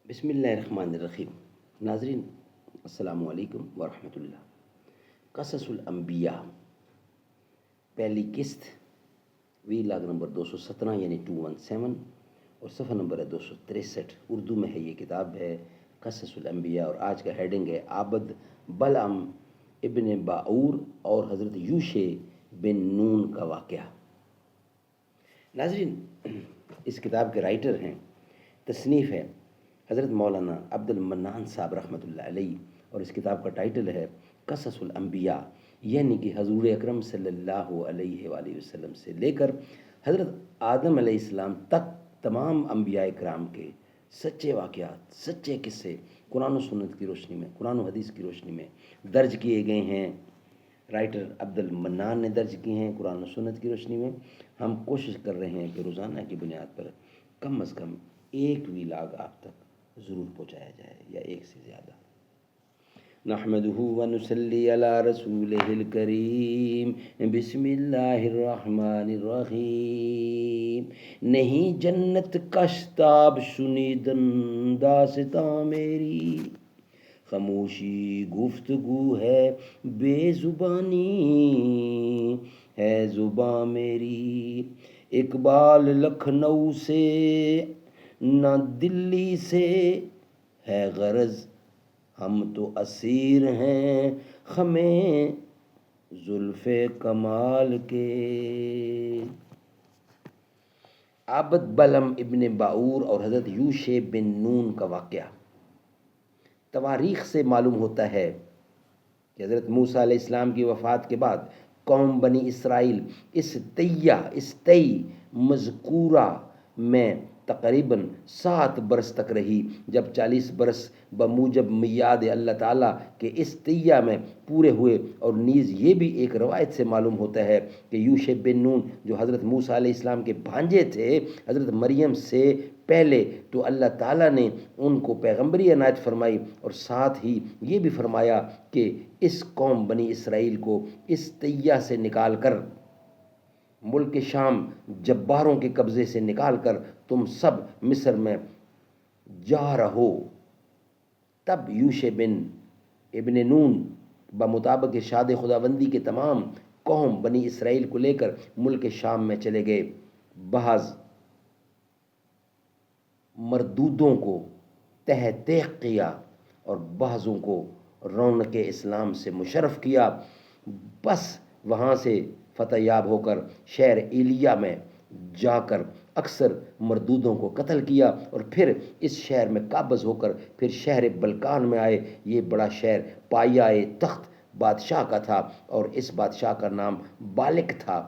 بسم اللہ الرحمن الرحیم۔ ناظرین السلام علیکم ورحمۃ اللہ۔ قصص الانبیاء پہلی قسط وی لاگ نمبر 217 یعنی 217 اور صفحہ نمبر ہے 263۔ اردو میں ہے، یہ کتاب ہے قصص الانبیاء، اور آج کا ہیڈنگ ہے عابد بلعم ابن باعور اور حضرت یوشع بن نون کا واقعہ۔ ناظرین، اس کتاب کے رائٹر ہیں، تصنیف ہے حضرت مولانا عبد المنان صاحب رحمۃ اللہ علیہ، اور اس کتاب کا ٹائٹل ہے قصص الانبیاء، یعنی کہ حضور اکرم صلی اللہ علیہ وآلہ وسلم سے لے کر حضرت آدم علیہ السلام تک تمام انبیاء کرام کے سچے واقعات، سچے قصے قرآن و سنت کی روشنی میں، قرآن و حدیث کی روشنی میں درج کیے گئے ہیں۔ رائٹر عبد المنان نے درج کیے ہیں قرآن و سنت کی روشنی میں۔ ہم کوشش کر رہے ہیں کہ روزانہ کی بنیاد پر کم از کم ایک ویلاگ آپ تک ضرور پہنچایا جائے، یا ایک سے زیادہ۔ نحمدہ ونصلی علی رسولہ الکریم، بسم اللہ الرحمن الرحیم۔ نہیں جنت کشتاب شنیدن داستاں میری، خاموشی گفتگو ہے بے زبانی ہے زباں میری۔ اقبال لکھنؤ سے نہ دلی سے ہے غرض، ہم تو اسیر ہیں خمیں زلف کمال کے۔ عابد بلعم ابن باعور اور حضرت یوشع بن نون کا واقعہ تواریخ سے معلوم ہوتا ہے کہ حضرت موسیٰ علیہ السلام کی وفات کے بعد قوم بنی اسرائیل اس تئی مذکورہ میں تقریباً 7 برس تک رہی، جب 40 برس بموجب میعاد اللہ تعالیٰ کے اس تیہ میں پورے ہوئے۔ اور نیز یہ بھی ایک روایت سے معلوم ہوتا ہے کہ یوشع بن نون جو حضرت موسیٰ علیہ السلام کے بھانجے تھے، حضرت مریم سے پہلے تو اللہ تعالیٰ نے ان کو پیغمبری عنایت فرمائی، اور ساتھ ہی یہ بھی فرمایا کہ اس قوم بنی اسرائیل کو اس تیہ سے نکال کر، ملک شام جباروں کے قبضے سے نکال کر تم سب مصر میں جا رہو۔ تب یوشع بن ابن نون بمطابق ارشاد خداوندی کے تمام قوم بنی اسرائیل کو لے کر ملک شام میں چلے گئے۔ بعض مردودوں کو تحقیق کیا اور بعضوں کو رونق اسلام سے مشرف کیا، بس وہاں سے فتح یاب ہو کر شہر ایلیا میں جا کر اکثر مردودوں کو قتل کیا، اور پھر اس شہر میں قابض ہو کر پھر شہر بلکان میں آئے۔ یہ بڑا شہر پایہ تخت بادشاہ کا تھا، اور اس بادشاہ کا نام بالک تھا۔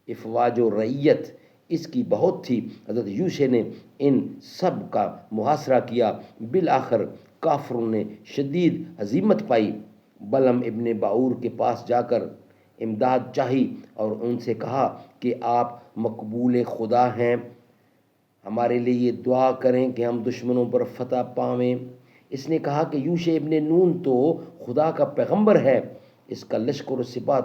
افواج و رعیت اس کی بہت تھی۔ حضرت یوشع نے ان سب کا محاصرہ کیا۔ بالآخر کافروں نے شدید ہزیمت پائی۔ بلعم ابن باعور کے پاس جا کر امداد چاہی اور ان سے کہا کہ آپ مقبول خدا ہیں، ہمارے لیے یہ دعا کریں کہ ہم دشمنوں پر فتح پاویں۔ اس نے کہا کہ یوشع ابن نون تو خدا کا پیغمبر ہے، اس کا لشکر و سپاہ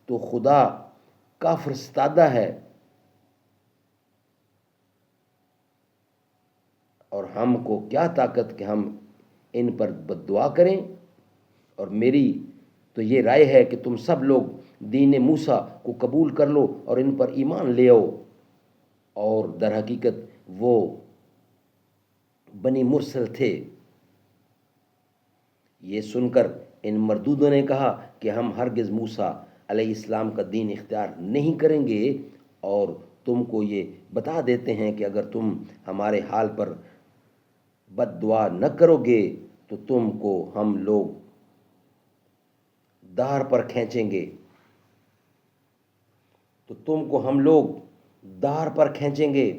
تو خدا کا فرستادہ ہے، اور ہم کو کیا طاقت کہ ہم ان پر بد دعا کریں۔ اور میری تو یہ رائے ہے کہ تم سب لوگ دین موسیٰ کو قبول کر لو اور ان پر ایمان لے آؤ۔ اور در حقیقت وہ بنی مرسل تھے۔ یہ سن کر ان مردودوں نے کہا کہ ہم ہرگز موسیٰ علیہ السلام کا دین اختیار نہیں کریں گے، اور تم کو یہ بتا دیتے ہیں کہ اگر تم ہمارے حال پر بد دعا نہ کرو گے تو تم کو ہم لوگ دار پر کھینچیں گے۔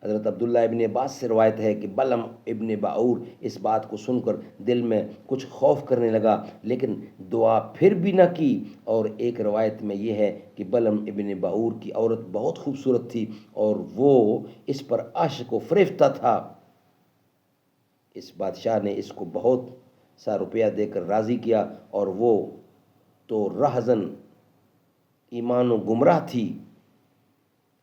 حضرت عبداللہ ابن عباس سے روایت ہے کہ بلعم ابن باعور اس بات کو سن کر دل میں کچھ خوف کرنے لگا، لیکن دعا پھر بھی نہ کی۔ اور ایک روایت میں یہ ہے کہ بلعم ابن باعور کی عورت بہت خوبصورت تھی اور وہ اس پر عاشق و فریفتہ تھا۔ اس بادشاہ نے اس کو بہت سا روپیہ دے کر راضی کیا، اور وہ تو رہزن ایمان و گمراہ تھی۔